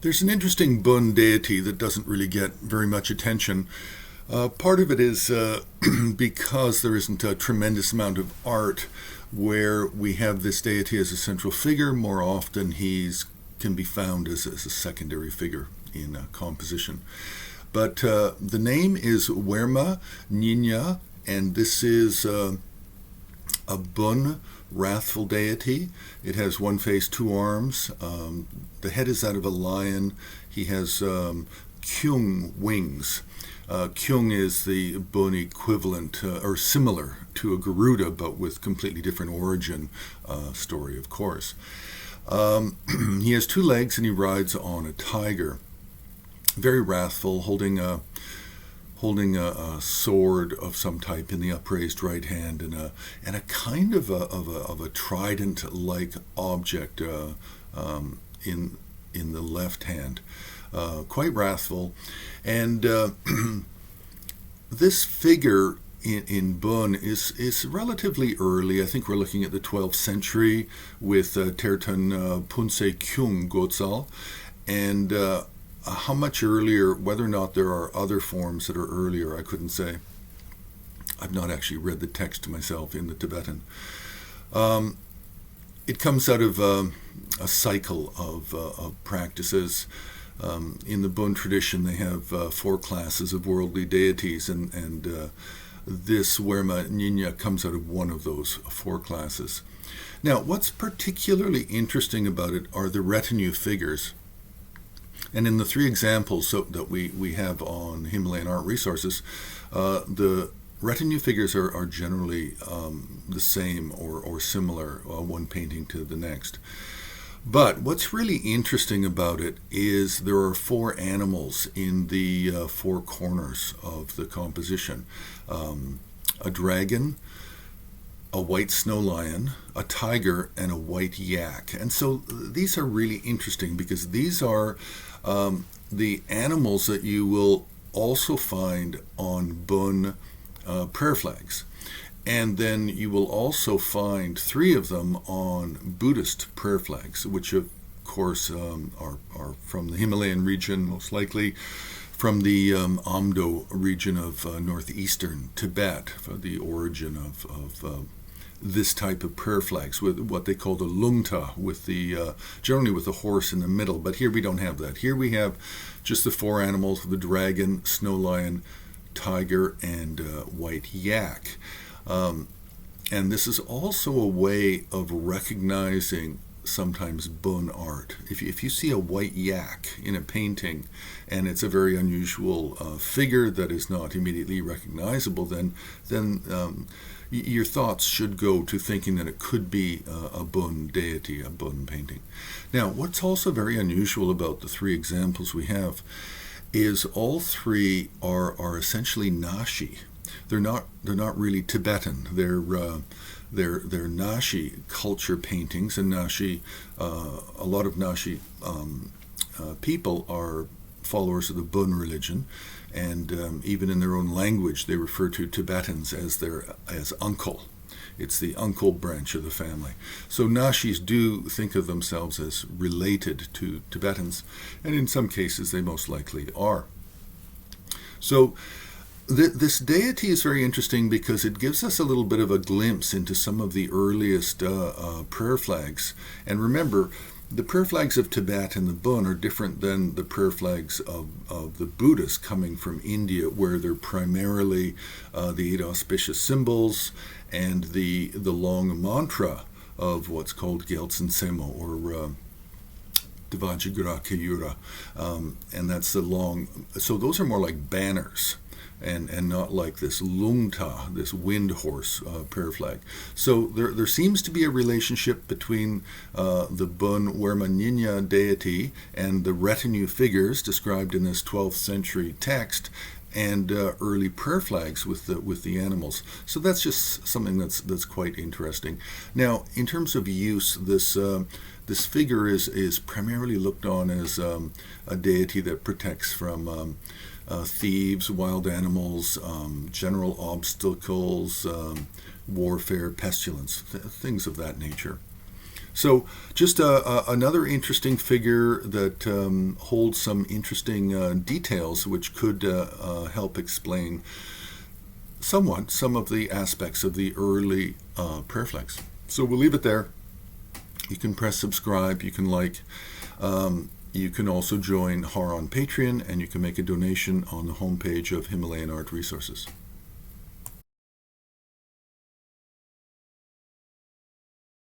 There's an interesting Bun deity that doesn't really get very much attention. Part of it is because there isn't a tremendous amount of art where we have this deity as a central figure. More often, he's can be found as a secondary figure in a composition. But the name is Werma Nyinya, and this is a Bun wrathful deity. It has one face, two arms. The head is that of a lion. He has Khyung wings. Khyung is the Bun equivalent, or similar to a Garuda, but with completely different origin story, of course. He has two legs and he rides on a tiger. Very wrathful, holding a sword of some type in the upraised right hand, and a kind of a trident-like object in the left hand. Quite wrathful, and this figure in Bun is relatively early. I think we're looking at the 12th century with Terton Ponse Khyung Gotsal, and how much earlier, whether or not there are other forms that are earlier, I couldn't say. I've not actually read the text myself in the Tibetan. It comes out of a cycle of practices. In the Bun tradition, they have four classes of worldly deities, and this Werma Nyinya comes out of one of those four classes. Now, what's particularly interesting about it are the retinue figures. And in the three examples that we have on Himalayan Art Resources, the retinue figures are generally the same or similar, one painting to the next. But what's really interesting about it is there are four animals in the four corners of the composition. A dragon, a white snow lion, a tiger, and a white yak. And so these are really interesting because these are the animals that you will also find on Bun prayer flags. And then you will also find three of them on Buddhist prayer flags, which of course are from the Himalayan region, most likely from the Amdo region of northeastern Tibet, for the origin of this type of prayer flags, with what they call the lungta, with the generally with the horse in the middle. But here we don't have that. Here we have just the four animals: the dragon, snow lion, tiger, and white yak. And this is also a way of recognizing sometimes Bun art. If you see a white yak in a painting, and it's a very unusual figure that is not immediately recognizable, then your thoughts should go to thinking that it could be a Bun deity, a Bun painting. Now, what's also very unusual about the three examples we have is all three are essentially Nashi. They're not really Tibetan. They're Nashi culture paintings, and Nashi, a lot of Nashi people are followers of the Bun religion, and even in their own language, they refer to Tibetans as uncle. It's the uncle branch of the family. So Nashis do think of themselves as related to Tibetans, and in some cases, they most likely are. So this deity is very interesting because it gives us a little bit of a glimpse into some of the earliest prayer flags. And remember, the prayer flags of Tibet and the Bun are different than the prayer flags of the Buddhists coming from India, where they're primarily the 8 auspicious symbols and the long mantra of what's called Gyaltsen Semo, or Devajagura Kayura. And that's the long, so those are more like banners. And not like this lungta, this wind horse prayer flag. So there seems to be a relationship between the Bun Werma Nyinya deity and the retinue figures described in this 12th century text, and early prayer flags with the animals. So that's just something that's quite interesting. Now, in terms of use, this figure is primarily looked on as a deity that protects from thieves, wild animals, general obstacles, warfare, pestilence, things of that nature. So, just another interesting figure that holds some interesting details, which could help explain somewhat some of the aspects of the early prayer flags. So we'll leave it there. You can press subscribe. You can like. You can also join HAR on Patreon, and you can make a donation on the homepage of Himalayan Art Resources.